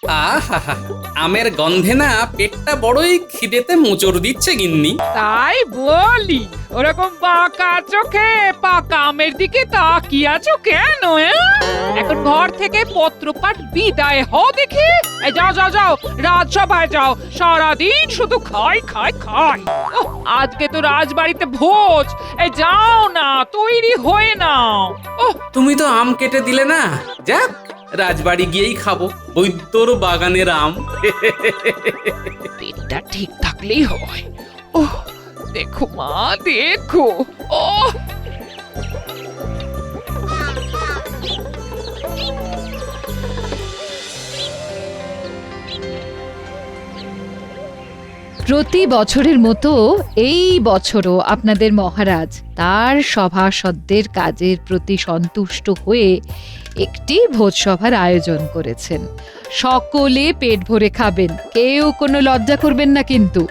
আহা, আমের গন্ধে না পেটটা বড়ই খিদেতে মোচড় দিচ্ছে গিন্নি। তাই বলি, ওরকম বাঁকা চোখে পাকা আমের দিকে তাকিয়ে আছো কেন? এখন ঘর থেকে পত্রপাঠ বিদায় হও দেখি। এই যাও যাও যাও, রাজসভায় যাও। সারাদিন শুধু খাই খাই খাই। ওহ, আজকে তো রাজবাড়িতে ভোজ। এই যাও না, তৈরি হয়ে নাও। ওহ, তুমি তো আম কেটে দিলে না, যাক রাজবাড়ি গিয়েই খাবো বৈদ্যর বাগানের আম। পেটটা ঠিক থাকলেই হয়। ওহ, দেখো মা, দেখো। ওহ, প্রতি বছরের মতো এই বছরও আপনাদের মহারাজ তার সভাসদদের কাজের প্রতি সন্তুষ্ট হয়ে একটি ভোজসভার আয়োজন করেছেন। সকলে পেট ভরে খাবেন, কেউ কোনো লজ্জা করবেন না কিন্তু।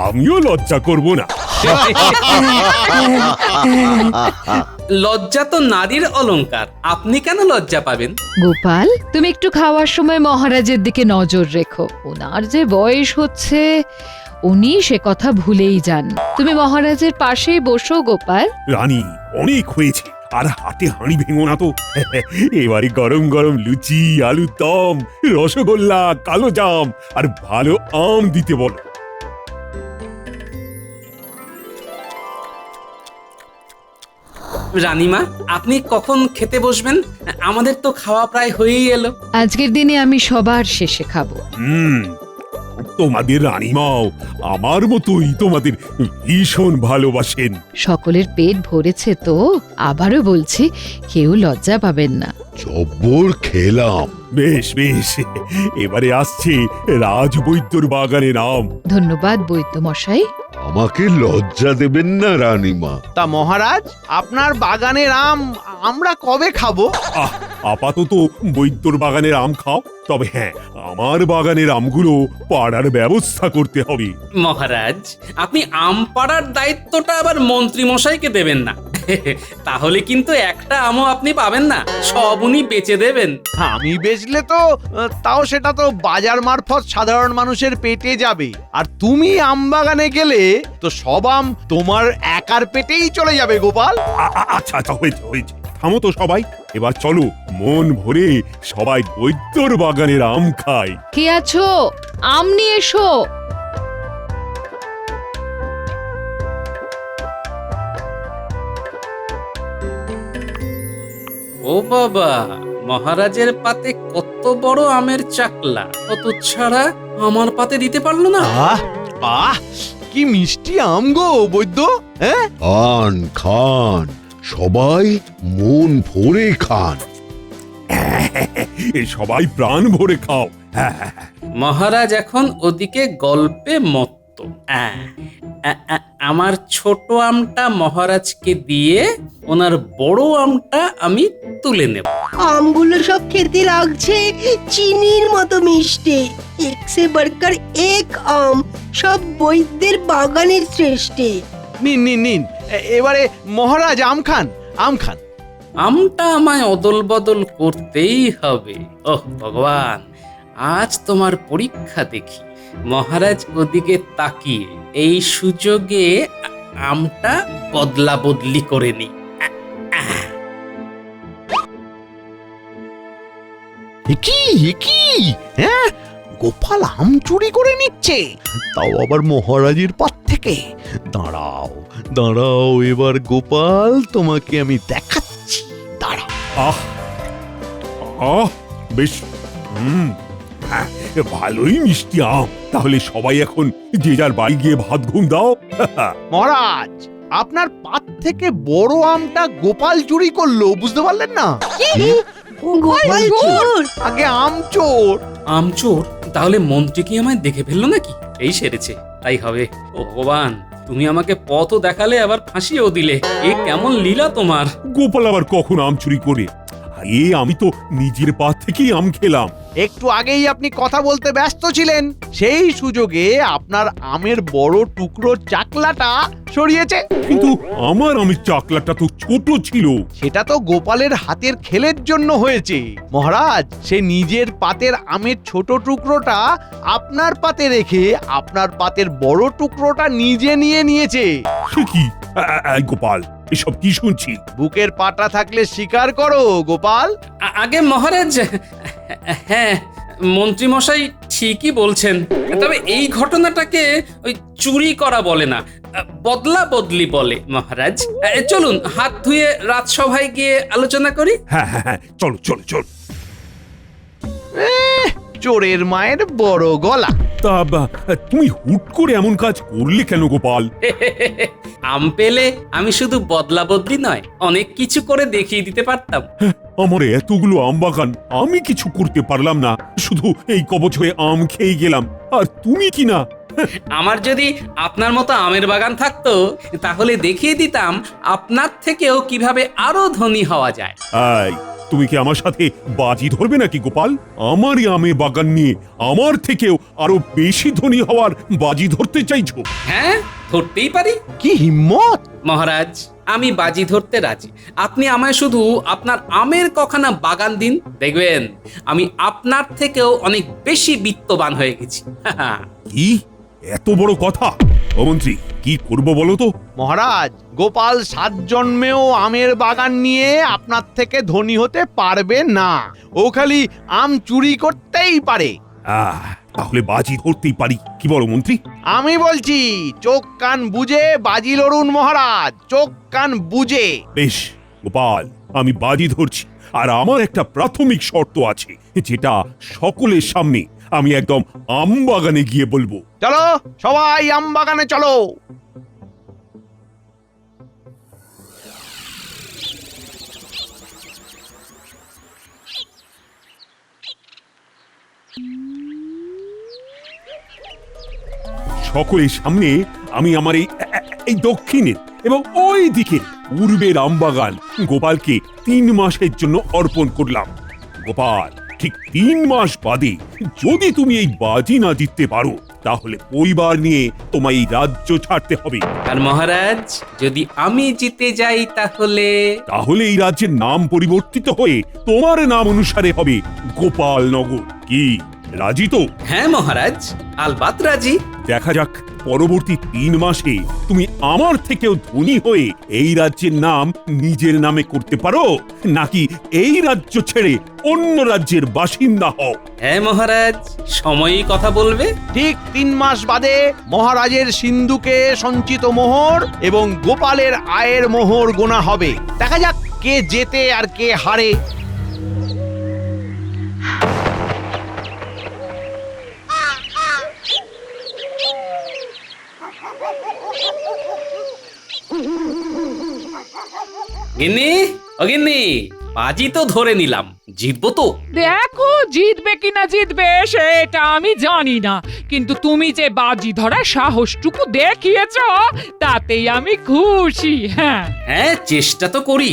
আমিও লজ্জা করব না। লজ্জা তো নারীর অলংকার, আপনি কেন লজ্জা পাবেন? গোপাল, তুমি একটু খাওয়ার সময় মহারাজের দিকে নজর রেখো। ওনার যে বয়স হচ্ছে, উনি সে কথা ভুলেই যান। তুমি মহারাজের পাশেই বসো গোপাল। রানী, অনেক হয়েছে, আর হাতে হাঁড়ি ভেঙো না তো। এবারে গরম গরম লুচি, আলুর দম, রসগোল্লা, কালো জাম আর ভালো আম দিতে বলো। রানীমা, আপনি কখন খেতে বসবেন? আমাদের তো খাওয়া প্রায় হয়েই এলো। আজকের দিনে আমি সবার শেষে খাবো। তোমাদের রানীমাও আমার মতোই তোমাদের ভীষণ ভালোবাসেন। সকলের পেট ভরেছে তো, আবারও বলছি, কেউ লজ্জা পাবেন না। জব্বর খেলাম। বেশ বেশ, এবারে আসছে রাজবৈদ্যর বাগানের আম। ধন্যবাদ বৈদ্য মশাই। আমাকে লজ্জা দেবেন না রানীমা। তা মহারাজ, আপনার বাগানের আম আমরা কবে খাবো? আপাতত বৈদ্যর বাগানের আম খাও, তবে হ্যাঁ, আমার বাগানের আমগুলো পাড়ার ব্যবস্থা করতে হবে। মহারাজ, আপনি আম পাড়ার দায়িত্বটা আবার মন্ত্রী মশাইকে দেবেন না। তাহলে কিন্তু একটা আমও আপনি পাবেন না, সব উনি বেচে দেবেন। আমি বেচলে তো তাও সেটা তো বাজার মারফত সাধারণ মানুষের পেটে যাবে, আর তুমি আম বাগানে গেলে তো সব আম তোমার একার পেটেই চলে যাবে গোপাল। আচ্ছা আচ্ছা, হয়েছে হয়েছে, থামো তো সবাই, এবার চলো মন ভরে সবাই বৈদ্যর বাগানের আম খাই। কে আছো? আম নিয়ে এসো। ও বাবা, মহারাজের পাতে কত বড় আমের চাকলা, কত ছাড়া আমার পাতে দিতে পারলো না। আহ আহ, কি মিষ্টি আম গো বৈদ্য। হ্যাঁ, খান খান, সবাই মন ভরে খান। সবাই প্রাণ ভরে খাও। হ্যাঁ হ্যাঁ হ্যাঁ। মহারাজ এখন ওদিকে গল্পে মত্ত। আমার ছোট আমটা মহারাজকে দিয়ে ওনার বড় আমটা আমি তুলে নেব। আমগুলো সব খেতে লাগছে চিনির মতো মিষ্টি। এক সে বড়কর এক আম, সব বৈদ্যের বাগানের শ্রেষ্ঠে। নিন নিন নিন, এবারে মহারাজ আম খান, আম খান। আমটা আমায় অদল বদল করতেই হবে। ওহ ভগবান, আজ তোমার পরীক্ষা দেখি। মহারাজ ওদিকে তাকিয়ে এই সুযোগে আমটা বদলা বদলি করে নি। কি হ্যাঁ, গোপাল আম চুরি করে নিচ্ছে, তাও আবার মহারাজের পাত থেকে। দাঁড়াও দাঁড়াও, এবার গোপাল তোমাকে আমি দেখাচ্ছি, দাঁড়াও। আহ আহ, বেশ, হ্যাঁ, ভালোই মিষ্টি আম। তাহলে সবাই এখন যে যার বাড়ি গিয়ে ভাত ঘুম দাও। মহারাজ, আপনার পাত থেকে বড় আমটা গোপাল চুরি করলো, বুঝতে পারলেন না? গোপাল চোর? আগে আম চোর। আমচোর? তাহলে মন্ত্রী কি আমায় দেখে ফেললো নাকি? এই সেরেছে, তাই হবে। ও ভগবান, তুমি আমাকে পথও দেখালে আবার ফাঁসিও দিলে। এ কেমন লীলা তোমার! গোপাল আবার কখন আম চুরি করে? আরে আমি তো নিজের পা থেকেই আম খেলাম। একটু আগেই আপনি কথা বলতে ব্যস্ত ছিলেন, সেই সুযোগে আপনার আমের বড় টুকরো চাকলাটা সরিয়েছে। কিন্তু আমার আমের চাকলাটা তো ছোট ছিল। সেটা তো গোপালের হাতের খেলের জন্য হয়েছে মহারাজ। সে নিজের পাতের আমের ছোট টুকরোটা আপনার পাতে রেখে আপনার পাতের বড় টুকরোটা নিজে নিয়ে নিয়েছে। সে কি? গোপাল, এসব কি শুনছি? বুকের পাটা থাকলে স্বীকার করো গোপাল। আগে মহারাজ, হ্যাঁ, মন্ত্রী মশাই ঠিকই বলছেন। তবে এই ঘটনাটাকে ওই চুরি করা বলে না, বদলা বদলি বলে মহারাজ। চলুন হাত ধুয়ে রাজসভায় গিয়ে আলোচনা করি। হ্যাঁ হ্যাঁ হ্যাঁ, চলো চলো চলো। চোরের মায়ের বড় গলা। তা তুমি হুট করে এমন কাজ করলে কেন গোপাল? আম পেলে আমি শুধু বদলা বদলি নয়, অনেক কিছু করে দেখিয়ে দিতে পারতাম। আমার এতগুলো আম বাগান, আমি কিছু করতে পারলাম না, শুধু এই কবচ হয়ে আম খেয়ে গেলাম। আর তুমি কি না? আমার যদি আপনার মতো আমের বাগান থাকতো তাহলে দেখিয়ে দিতাম আপনার থেকেও কিভাবে আরো ধনী হওয়া যায়। এই, তুমি কি আমার সাথে বাজি ধরবে নাকি গোপাল? আমারই আমের বাগান নিয়ে আমার থেকেও আরো বেশি ধনী হওয়ার বাজি ধরতে চাইছো? হ্যাঁ, ধরতেই পারি কি হিম্মত! মহারাজ, আমি বাজি ধরতে রাজি। আপনি আমায় শুধু আপনার আমের কখানা বাগান দিন, দেখবেন আমি আপনার থেকেও অনেক বেশি বিত্তবান হয়ে গেছি। কি এত বড় কথা? ও মন্ত্রী, কি করব বলো তো? মহারাজ, গোপাল 7 জন্মেও আমের বাগান নিয়ে আপনার থেকে ধনী হতে পারবে না। ও খালি আম চুরি করতেই পারে। তাহলে বাজি ধরতেই পারি, কি বলো মন্ত্রী? আমি বলছি, চোখ কান বুঝে বাজি লড়ুন মহারাজ, চোখ কান বুঝে। বেশ গোপাল, আমি বাজি ধরছি। আর আমার একটা প্রাথমিক শর্ত আছে, যেটা সকলের সামনে আমি একদম আম বাগানে গিয়ে বলবো। চলো সবাই আম বাগানে চলো। সকলের সামনে আমি আমার এই দক্ষিণের এবং ওই দিকের পূর্বের আমবাগান গোপালকে 3 মাসের জন্য অর্পণ করলাম। গোপাল, ঠিক 3 মাস বাদে যদি তুমি এই বাজি না জিততে পারো তাহলে পরিবার নিয়ে তোমায় এই রাজ্য ছাড়তে হবে। আর মহারাজ, যদি আমি জিতে যাই তাহলে? তাহলে এই রাজ্যের নাম পরিবর্তিত হয়ে তোমার নাম অনুসারে হবে গোপাল নগর। কি রাজি তো? হ্যাঁ মহারাজ, আলবাত রাজি। দেখা যাক পরবর্তী 3 মাসে তুমি আমার থেকেও ধনী হয়ে এই রাজ্যের নাম নিজের নামে করতে পারো, নাকি এই রাজ্য ছেড়ে অন্য রাজ্যের বাসিন্দা হও। হ্যাঁ মহারাজ, সময়ই কথা বলবে। ঠিক 3 মাস বাদে মহারাজের সিন্ধুকে সঞ্চিত মোহর এবং গোপালের আয়ের মোহর গোনা হবে। দেখা যাক কে জেতে আর কে হারে। গিন্নি, ও গিন্নি, বাজি তো ধরে নিলাম, জিতবো তো? দেখো, জিতবে কিনা জিতবে সেটা আমি জানি না, কিন্তু তুমি যে বাজি ধরার সাহসটুকু দেখিয়েছ তাতেই আমি খুশি। হ্যাঁ হ্যাঁ, চেষ্টা তো করি।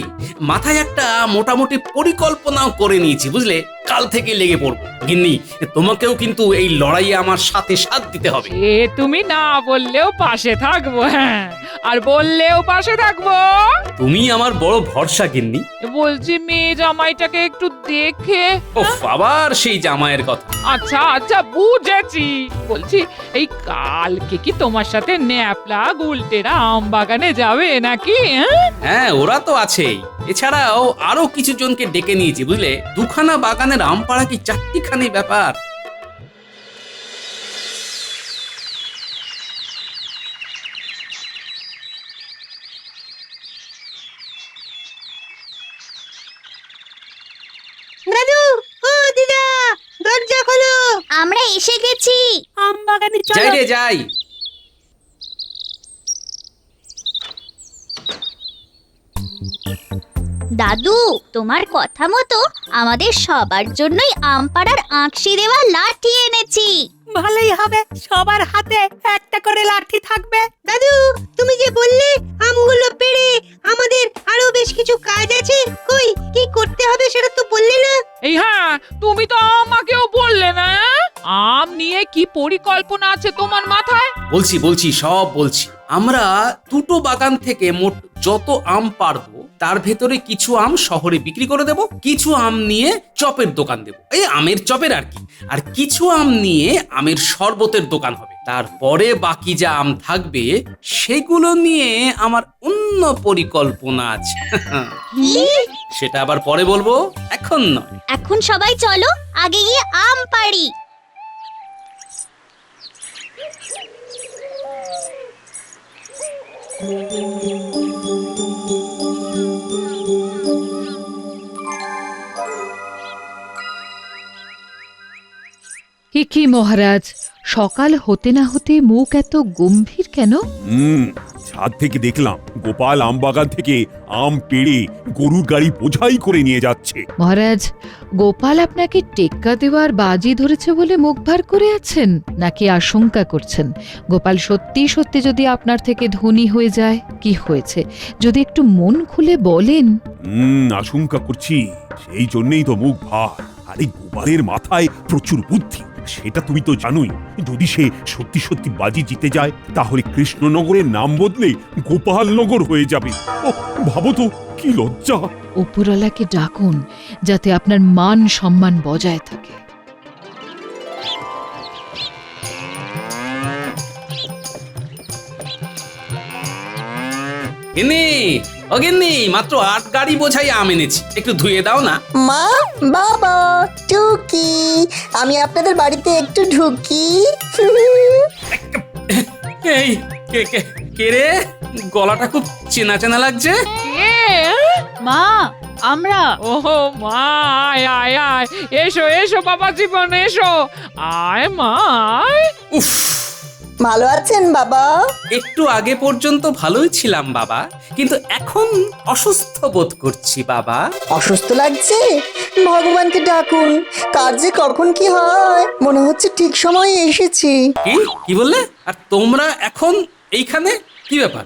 মাথায় একটা মোটামুটি পরিকল্পনাও করে নিয়েছি, বুঝলে? কাল থেকে লেগে পড়বো। গিন্নি, তোমাকেও কিন্তু এই লড়াইয়ে আমার সাথে সাথ দিতে হবে। এ তুমি না বললেও পাশে থাকবো, হ্যাঁ, আর বললেও পাশে থাকবো। তুমি আমার বড় ভরসা গিন্নি। বলছি, মেয়ে জামাইটাকে একটু দেখে। ওফ, আবার সেই জামাইয়ের কথা। আচ্ছা আচ্ছা, বুঝেছি। বলছি, এই কালকে কি তোমার সাথে ন্যাপলা গুলটেরা আম বাগানে যাবে নাকি? হ্যাঁ, ওরা তো আছেই। এছাড়াও আরো কিছু জনকে ডেকে নিয়েছি, বুঝলে? 2খানা বাগানের আম পাড়া কি 4টিখানি ব্যাপার। দাদু, ও দিদা, দরজা খোলো। আমরা এসে গেছি। আম বাগানে যাই চলো। রে যাই। দাদু, তোমার কথা মতো আমাদের সবার জন্যই আম পাড়ার আঁকশি দেওয়া লাঠি এনেছি। ভালোই হবে, সবার হাতে একটা করে লাঠি থাকবে। দাদু, তুমি যে বললে আমগুলো পেড়ে আমাদের আরো বেশ কিছু কাজ আছে, কই কি করতে হবে সেটা তো বললে না। এই হ্যাঁ, তুমি তো আমাকেও বললে না। আম নিয়ে কি পরিকল্পনা আছে তোমার মাথায়? বলছি সব বলছি। আমরা দুটো বাগান থেকে মোট যত আম পারবো তার ভেতরে কিছু আম শহরে বিক্রি করে দেব, কিছু আম নিয়ে চপের দোকান দেব, এই আমের চপের আর কি। আর কিছু আম নিয়ে আমের শরবতের দোকান হবে। তারপরে বাকি যা আম থাকবে সেগুলো নিয়ে আমার অন্য পরিকল্পনা আছে। সেটা আবার পরে বলবো, এখন নয়। এখন সবাই চলো আগে গিয়ে আম পাড়ি। কি মহারাজ, সকাল হতে না হতে মুখ এত গম্ভীর কেন? ছাদ থেকে দেখলাম গোপাল আম বাগান থেকে আম পেড়ে গরুর গাড়ি বোঝাই করে নিয়ে যাচ্ছে। মহারাজ, গোপাল আপনাকে টেক্কা দেওয়ার বাজি ধরেছে বলে মুখ ভার করে আছেন, নাকি আশঙ্কা করছেন গোপাল সত্যি সত্যি যদি আপনার থেকে ধনী হয়ে যায়? কি হয়েছে যদি একটু মন খুলে বলেন। আশঙ্কা করছি, সেই জন্যই তো মুখ ভার। আরে গোপালের মাথায় প্রচুর বুদ্ধি, সেটা তুমি তো জানোই। যদি সে সত্যি সত্যি বাজি জিতে যায় তাহলে কৃষ্ণনগরের নাম বদলে গোপালনগর হয়ে যাবে। ও ভাবো তো, কি লজ্জা। উপরওয়ালাকে ডাকুন যাতে আপনার মান সম্মান বজায় থাকে। গিন্নি, মাত্র 8 গাড়ি বোঝাই আম এনেছি, একটু ধুয়ে দাও না। মা, বাবা, টুকি, আমি আপনাদের বাড়িতে একটু ঢুকি। এই কে রে? গলাটা খুব চেনা চেনা লাগছে। কে? মা, আমরা। ওহো মা, আয় আয় আয়, এসো এসো বাবা জীবন, এসো। আয় মা, আয়। উফ, ভালো আছেন বাবা? একটু আগে পর্যন্ত ভালোই ছিলাম বাবা, কিন্তু এখন অসুস্থ বোধ করছি বাবা। অসুস্থ লাগছে? ভগবানকে ডাকুন, কার যে কখন কি হয়। মনে হচ্ছে ঠিক সময়ে এসেছি। কি বললে? আর তোমরা এখন এইখানে? কি ব্যাপার?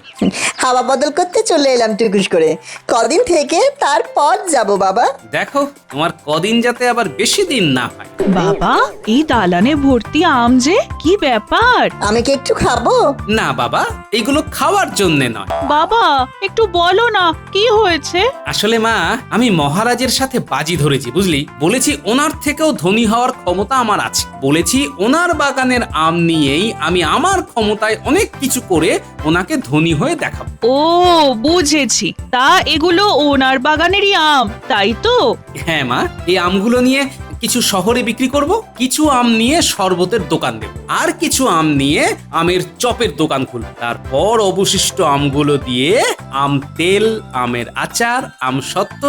হাওয়া বদল করতে চলে এলাম টুকুস করে। কদিন থেকে তারপর যাব বাবা। দেখো তোমার কদিন যাতে আবার বেশি দিন না হয়। বাবা, এই দালানে ভর্তি আম যে, কি ব্যাপার? আমি কি একটু খাবো? না বাবা, এইগুলো খাওয়ার জন্য নয়। বাবা, একটু বলো না কি হয়েছে? আসলে মা, আমি মহারাজের সাথে বাজি ধরেছি, বুঝলি। বলেছি ওনার থেকেও ধনী হওয়ার ক্ষমতা আমার আছে। বলেছি ওনার বাগানের আম নিয়েই আমি আমার ক্ষমতায় অনেক কিছু করে ওনাকে ধনী হয়ে দেখাবো। ও বুঝেছি, তা এগুলো ওনার বাগানেরই আম, তাই তো? হ্যাঁ মা, এই আমগুলো নিয়ে কিছু শহরে বিক্রি করব, কিছু আম নিয়ে শরবতের দোকান দেব, আর কিছু আম নিয়ে আমের চপের দোকান খুলব। তারপর অবশিষ্ট আমগুলো দিয়ে আম তেল, আমের আচার, আম সত্ত্ব।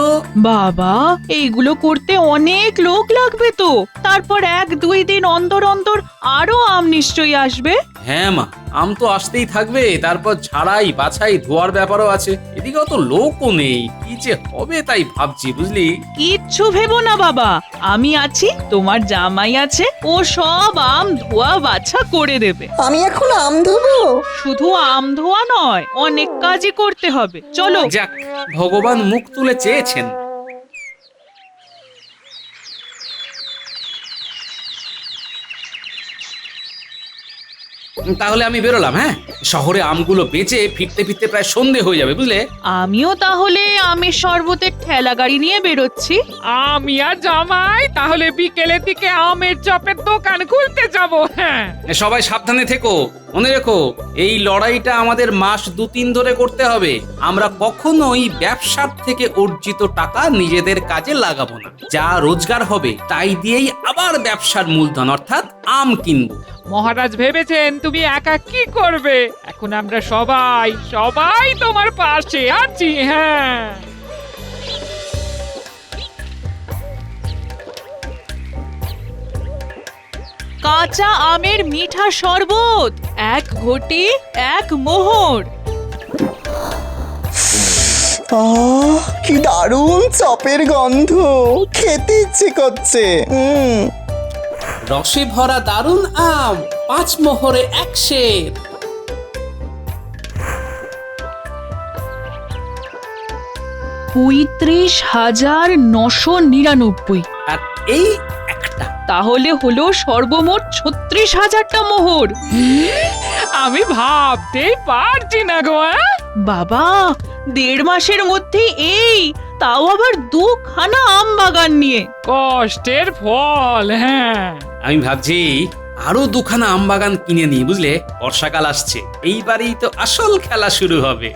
বাবা, এইগুলো করতে অনেক লোক লাগবে তো। তারপর 1-2 দিন অন্তর অন্তর আরো আম নিশ্চয়ই আসবে। হ্যাঁ মা, আম তো আসতেই থাকবে, তারপর ঝাড়াই বাছাই ধোয়ার ব্যাপারও আছে। এদিকে অত লোকও নেই, কি যে হবে তাই ভাবছি, বুঝলি। কিচ্ছু ভেবো না বাবা, আমি আছি, তোমার জামাই আছে, ও সব আম ধোয়া বাছা করে দেবে। আমি এখন আম ধোবো? শুধু আম ধোয়া নয়, অনেক কাজই করতে হবে। চলো। যাক, ভগবান মুখ তুলে চেয়েছেন। তাহলে আমি বেরোলাম। হ্যাঁ, শহরে আমগুলো বেচে ফিরতে ফিরতে প্রায় সন্ধে হয়ে যাবে, বুঝলে। আমিও তাহলে আমের শরবতের ঠেলা গাড়ি নিয়ে বেরোচ্ছি। আমি আর জামাই তাহলে বিকেলের দিকে আমের চপের দোকান খুলতে যাব। হ্যাঁ, সবাই সাবধানে থেকো, মনে রেখো এই লড়াইটা আমাদের মাস 2-3 ধরে করতে হবে। আমরা কখনোই ব্যবসার থেকে অর্জিত টাকা নিজেদের কাজে লাগাবো না। যা রোজগার হবে তাই দিয়েই আবার ব্যবসার মূলধন অর্থাৎ আম কিনবো। মহারাজ ভেবেছেন তুমি একা কি করবে? এখন আমরা সবাই সবাই তোমার পাশে আছি। হ্যাঁ, কাঁচা আমের মিঠা শরবত, 1 ঘটি 1 মোহর। কি দারুণ চপের গন্ধ, খেতে ইচ্ছে করছে। রসে ভরা দারুণ আম, 5 মোহরে 1 সের। ৩৫,৯৯৯। আর এই একটা। তাহলে হলো সর্বমোট ৩৬,০০০টা মোহর। আমি ভাবতেই পারছি না গো। বাবা, ১.৫ মাসের মধ্যে এই, তাও আবার 2খানা আম বাগান নিয়ে। কষ্টের ফল। হ্যাঁ, আমি ভাবছি আরো 2খানা আম বাগান কিনে নিই, বুঝলে? বর্ষাকাল আসছে, এইবারেই তো আসল খেলা শুরু হবে।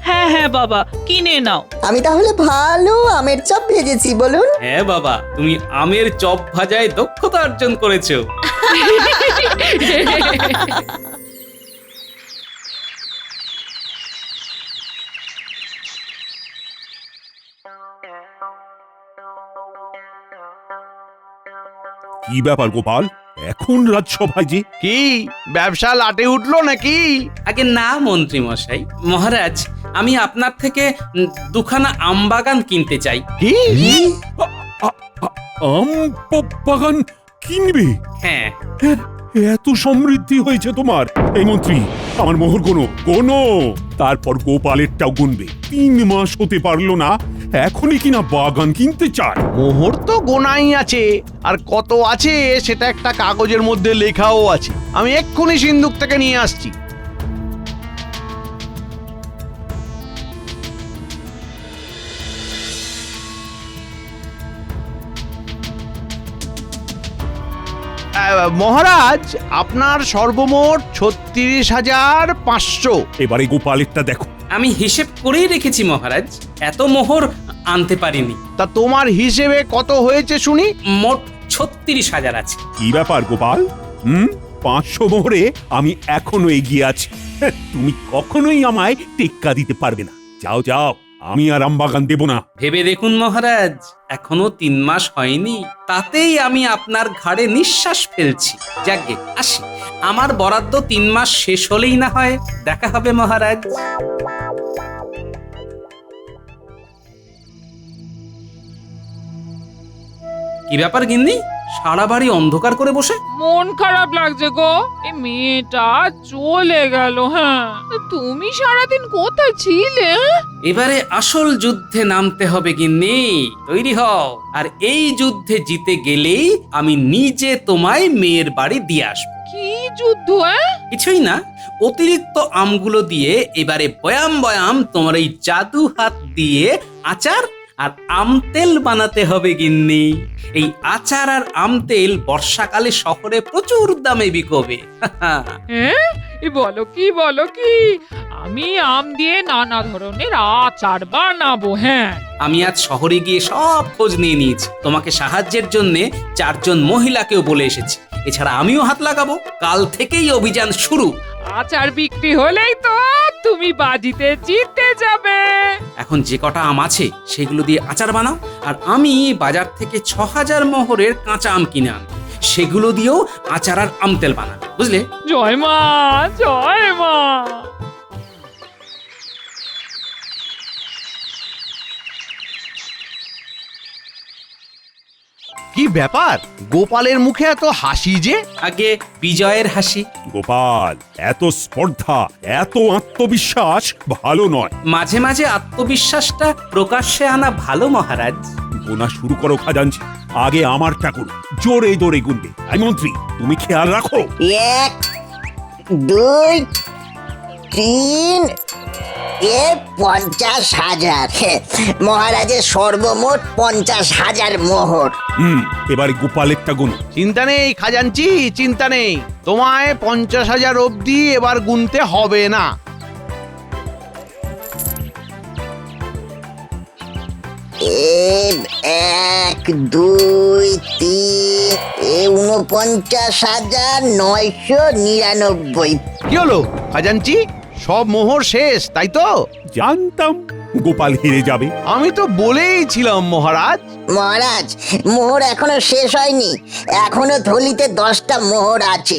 হ্যাঁ হ্যাঁ বাবা, কিনে নাও। আমি তাহলে ভালো আমের চপ ভেজেছি, বলুন। হ্যাঁ বাবা, তুমি আমের চপ ভাজায় দক্ষতা অর্জন করেছো। কি ব্যাপার গোপাল, এখন রাজসভায় যে? কি ব্যবসা লাটে উঠলো নাকি? আগে না মন্ত্রী মশাই, মহারাজ, আমি আপনার থেকে 2খানা আম বাগান কিনতে চাই। কি? আম বাগান কিনবে? হ্যাঁ। এত সমৃদ্ধি হয়েছে তোমার। এই মন্ত্রী, আমার মোহর গোনো, তারপর গোপালেরটাও গুনবে। 3 মাস হতে পারলো না, এখনই কিনা বাগান কিনতে চায়। মোহর তো গোনাই আছে, আর কত আছে সেটা একটা কাগজের মধ্যে লেখাও আছে। আমি এক্ষুনি সিন্ধুক থেকে নিয়ে আসছি। মহারাজ, আপনার সর্বমোট ৩৬,৫০০। এবারে গোপালেরটা দেখো। আমি হিসেব করেই রেখেছি মহারাজ, এত মোহর আনতে পারিনি। তা তোমার হিসেবে কত হয়েছে শুনি? মোট 36,000 আছে। কি ব্যাপার গোপাল? 500 মোহরে আমি এখনো এগিয়ে আছি। তুমি কখনোই আমায় টেক্কা দিতে পারবে না। যাও যাও, আমি আর আমবাগান দেব না। ভেবে দেখুন মহারাজ, এখনো 3 মাস হয়নি, তাতেই আমি আপনার ঘাড়ে নিঃশ্বাস ফেলছি। যাকগে, আসি। আমার বরাদ্দ 3 মাস শেষ হলেই না হয় দেখা হবে মহারাজ। কি ব্যাপার গিন্নি, সারা বাড়ি অন্ধকার করে বসে? মন খারাপ লাগছে গো, এই মেয়েটা চলে গেল। হ্যাঁ, তুমি সারাদিন কোথায় ছিলে? এবারে আসল যুদ্ধে নামতে হবে গিন্নি, তৈরি হও। আর এই যুদ্ধে জিতে গেলেই আমি নিজে তোমায় মেয়ের বাড়ি দিয়ে আসবো। কি যুদ্ধ? কিছুই না, অতিরিক্ত আমগুলো দিয়ে এবারে বয়াম বয়াম তোমার এই জাদু হাত দিয়ে আচার আর আম তেল বানাতে হবে গিন্নি। এই আচার আর আম তেল বর্ষাকালে শহরে প্রচুর দামে বিকবে। হ্যাঁ, বলো কি, আমি আম দিয়ে নানা ধরনের আচার বানাবো। হ্যাঁ, আমি আজ শহরে গিয়ে সব খোঁজ নিয়ে নিয়েছি। তোমাকে সাহায্যের জন্য 4 জন মহিলাকেও বলে এসেছি। এছাড়া আমিও হাত লাগাবো। কাল থেকেই অভিযান শুরু। আচার বিক্রি হলেই তো তুমি বাজিতে জিতে যাবে। এখন যে কটা আম আছে সেগুলো দিয়ে আচার বানাও, আর আমি বাজার থেকে 6000 মোহরের কাঁচা আম কিনে আনবো। সেগুলো দিয়েও আচার আর আম তেল বানাবে, বুঝলে? জয় মা, জয় মা। কি ব্যাপার, গোপালের মুখে এত হাসি যে? আগে বিজয়ের হাসি। গোপাল, এত স্পর্ধা, এত আত্মবিশ্বাস ভালো নয়। মাঝে মাঝে আত্মবিশ্বাসটা প্রকাশ্যে আনা ভালো মহারাজ। গোনা শুরু করো খাজাঞ্চি, আগে আমারটা করো। জোরে জোরে গুনবে। আই মন্ত্রী, তুমি খেয়াল রাখো। 1, 2, 3, 50,000। মহারাজের সর্বমোট 50,000 মোহর। এবারে গোপালেরটা গুনো। চিন্তা নেই খাজাঞ্চি, চিন্তা নেই। তোমায় 50,000 অবধি এবার গুনতে হবে না। এক, 2, 3, 49,999। কি হলো খাজাঞ্চি, সব মোহর শেষ তাই তো? জানতাম গোপাল হেরে যাবে। আমি তো বলেইছিলাম মহারাজ। মহারাজ, মোহর এখনো শেষ হয়নি, এখনো থলিতে 10টা মোহর আছে।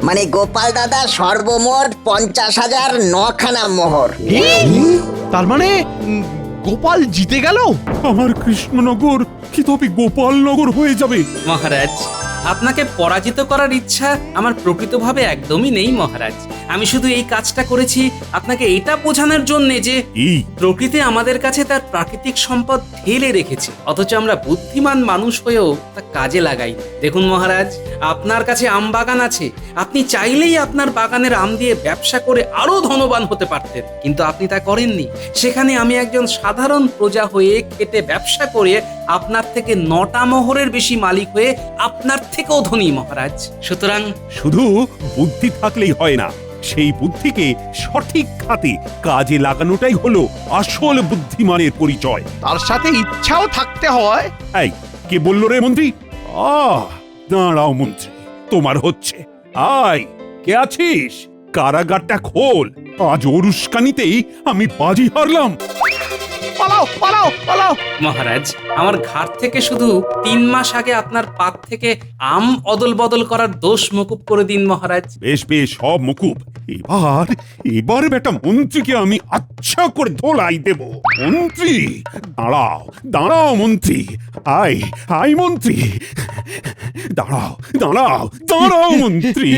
মানে গোপাল দাদা সর্বমোট 50,000 9খানা মোহর। কি? তার মানে গোপাল জিতে গেল? আমার কৃষ্ণনগর কি তবে গোপালনগর হয়ে যাবে? মহারাজ, আপনাকে পরাজিত করার ইচ্ছা আমার প্রকৃতভাবে একদমই নেই মহারাজ। আমি শুধু এই কাজটা করেছি আপনাকে এটা বোঝানোর জন্য যে এই প্রকৃতি আমাদের কাছে তার প্রাকৃতিক সম্পদ ঢেলে রেখেছে, অথচ আমরা বুদ্ধিমান মানুষ হয়েও তা কাজে লাগাই। দেখুন মহারাজ, আপনার কাছে আম বাগান আছে, আপনি চাইলেই আপনার বাগানের আম দিয়ে ব্যবসা করে আরো ধনবান হতে পারতেন, কিন্তু আপনি তা করেননি। সেখানে আমি একজন সাধারণ প্রজা হয়ে খেটে ব্যবসা করে আপনার থেকে 9টা মোহরের বেশি মালিক হয়ে আপনার থেকেও ধনী মহারাজ। সুতরাং শুধু বুদ্ধি থাকলেই হয় না, সেই বুদ্ধিকে সঠিক খাতে কাজে লাগানোটাই হলো আসল বুদ্ধিমানের পরিচয়। তার সাথে ইচ্ছাও থাকতে হয়। এই কে বললো রে মন্ত্রী? দাঁড়াও মন্ত্রী, তোমার হচ্ছে। আয়, কে আছিস? কারাগারটা খোল। আজ ওর উস্কানিতেই আমি বাজি হারলাম। পালাও পালাও পালাও! মহারাজ, আমার ঘাট থেকে শুধু 3 মাস আগে আপনার পাত থেকে আম অদল বদল করার দোষ মকুব করে দিন মহারাজ। বেশ বেশ, সব মুকুব। এবার বেটা মন্ত্রীকে আমি আচ্ছা করে ধোলাই দেব। মন্ত্রী দাঁড়াও, দাঁড়াও মন্ত্রী। আয় আয় মন্ত্রী, দাঁড়াও দাঁড়াও দাঁড়াও মন্ত্রী।